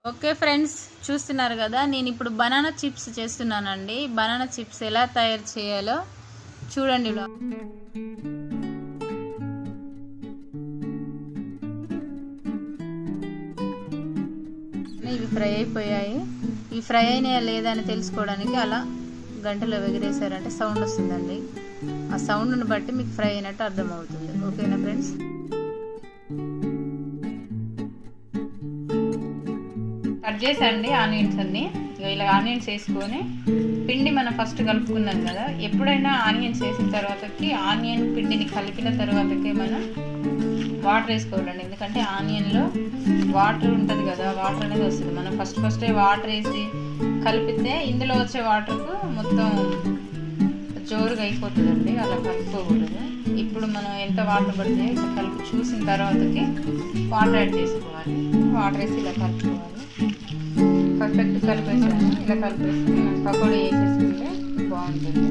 Okay friends, చూస్తున్నారు కదా, నేను ఇప్పుడు బనానా చిప్స్ చేస్తున్నానండి. బనానా చిప్స్ ఎలా తయారు చేయాలో చూడండి. ఇవి ఫ్రై అయిపోయాయి. ఇవి ఫ్రై అయినాయా లేదా అని తెలుసుకోవడానికి అలా గంటలో ఎగిరేసారంటే సౌండ్ వస్తుందండి. ఆ సౌండ్ని బట్టి మీకు ఫ్రై అయినట్టు అర్థమవుతుంది. ఓకేనా ఫ్రెండ్స్? కట్ చేసండి ఆనియన్స్ అన్ని. ఇలా ఆనియన్స్ వేసుకొని పిండి మనం ఫస్ట్ కలుపుకున్నాం కదా, ఎప్పుడైనా ఆనియన్స్ వేసిన తర్వాతకి ఆనియన్ పిండిని కలిపిన తర్వాతకే మనం వాటర్ వేసుకోవాలండి. ఎందుకంటే ఆనియన్లో వాటర్ ఉంటుంది కదా, వాటర్ అనేది వస్తుంది. మనం ఫస్టే వాటర్ వేసి కలిపితే ఇందులో వచ్చే వాటర్కు మొత్తం జోరుగా అయిపోతుందండి. అలా కలుపుకోకూడదు. ఇప్పుడు మనం ఎంత వాటర్ పడితే కలిపి చూసిన తర్వాతకి వాటర్ యాడ్ చేసుకోవాలి. వాటర్ వేసి ఇలా కలుపుకోవాలి. పర్ఫెక్ట్ కలిపేసాను. ఇలా కలిపేసి మనం పకోడీ వేసేసుకుంటే బాగుంటుంది.